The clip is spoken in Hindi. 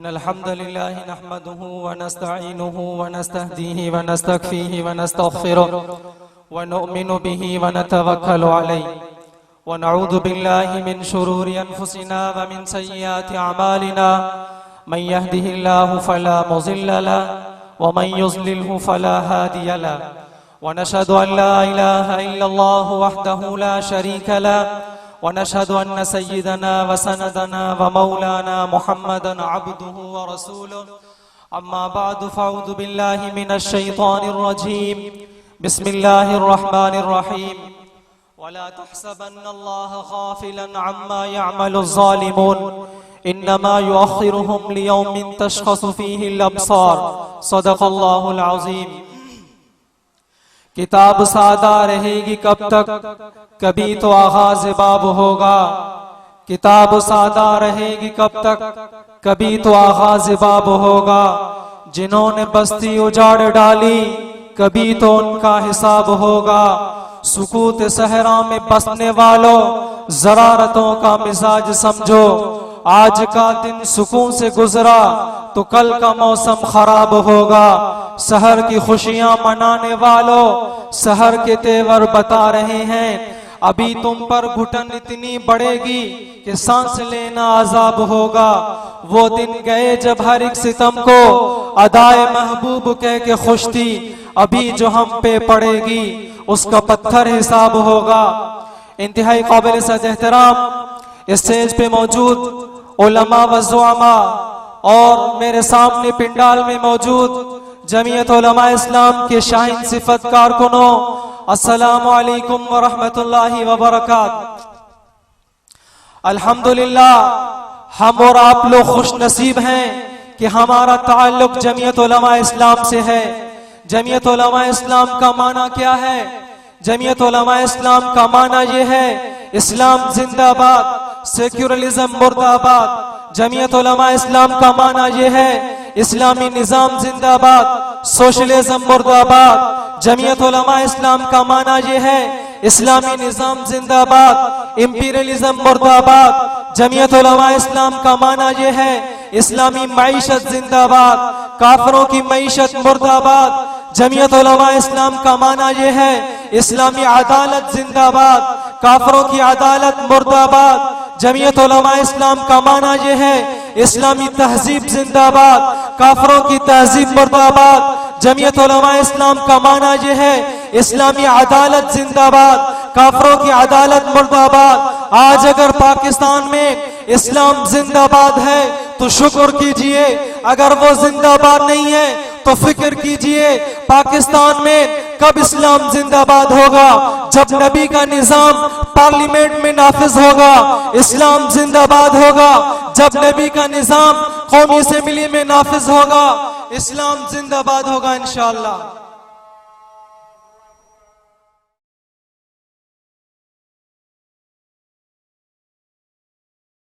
अल्हम्दुलिल्लाह नहमदुहु व नस्तईनुहु व नस्तहदीहि व नस्तगफिरुहु व नस्तगफिरुहु व नु'मिनु बिही व नतवक्कलु अलैहि व नऊज़ु बिल्लाहि मिन शुरूरि अनफुसिना व मिन सय्यिआति अमालिना मन यहदिहिल्लाहु फला मुज़िल्ल लहु व मन युज़लिल्हु फला हादिय लहु व नशहदु अन ला इलाहा इल्लल्लाहु वहदहु ला शरीका लहु वनशहदु अन्न सय्यिदना व सनदना व मौलाना मुहम्मदन अब्दुहु व रसूलुहु अम्मा बअदु फ़अऊज़ु बिल्लाहि मिनश शैतानिर रजीम बिस्मिल्लाहिर रहमानिर रहीम वला तहसबन्नल्लाह गाफ़िलन अम्मा यअमलुज़ ज़ालिमून इन्नमा युअख़्खिरुहुम लियौमिन तशख़सु फ़ीहिल अब्सार सदक़ल्लाहुल अज़ीम। किताब सादा रहेगी कब तक, कभी तो आगाज़ बाब होगा। किताब सादा रहेगी कब तक, कभी तो आगाज़ बाब होगा। जिन्होंने बस्ती उजाड़ डाली, कभी तो उनका हिसाब होगा। सुकूत सहरा में बसने वालों, ज़रारतों का मिजाज समझो। आज का दिन सुकून से गुजरा तो कल का मौसम खराब होगा। सहर की खुशियां मनाने वालों, सहर के तेवर बता रहे हैं। अभी तुम पर घुटन इतनी बढ़ेगी कि सांस लेना अजाब होगा। वो दिन गए जब हर एक सितम को अदाए महबूब कह के खुश थी। अभी जो हम पे पड़ेगी उसका पत्थर हिसाब होगा। इंतहाई काबिल सद एहतराम स्टेज पे मौजूद उलमा व ज़ुआमा और मेरे सामने पिंडाल में मौजूद जमीयत उलमा इस्लाम के शाहीन सिफत कारकुनों, अस्सलामु अलैकुम व रहमतुल्लाहि व बरकात। अल्हम्दुलिल्लाह, हम और आप लोग खुश नसीब हैं कि हमारा ताल्लुक जमीयत उलमा इस्लाम से है। जमीयत उलमा इस्लाम का माना क्या है? जमीयत उलमा इस्लाम का माना ये है, इस्लाम जिंदाबाद, सेक्युलरिज्म मुर्दाबाद। जमीयत उलमा इस्लाम का माना ये है, इस्लामी निजाम जिंदाबाद, सोशलिज्म मुर्दाबाद। जमीयत उलमा इस्लाम का माना ये है, इस्लामी निजाम जिंदाबाद, इंपीरियलिज्म मुर्दाबाद। जमीयत उलमा इस्लाम का माना ये है, इस्लामी मईशत जिंदाबाद, काफिरों की मईशत मुर्दाबाद। जमीयत उलमा इस्लाम का माना ये है, इस्लामी अदालत जिंदाबाद, काफिरों की अदालत मुर्दाबाद। जमीयत उलमा इस्लाम का माना ये है, इस्लामी तहजीब जिंदाबाद, काफिरों की तहजीब मुर्दाबाद। जमीयत उलमा इस्लाम का माना ये है, इस्लामी अदालत जिंदाबाद, काफिरों की अदालत मुर्दाबाद। आज अगर पाकिस्तान में इस्लाम जिंदाबाद है तो शुक्र कीजिए, अगर वो जिंदाबाद नहीं है तो फिक्र कीजिए पाकिस्तान में कब इस्लाम जिंदाबाद होगा? जब नबी का निजाम पार्लियामेंट में नाफिज होगा, इस्लाम जिंदाबाद होगा। जब नबी का निजाम कौमी असेंबली में नाफिज होगा, इस्लाम जिंदाबाद होगा इंशाअल्लाह।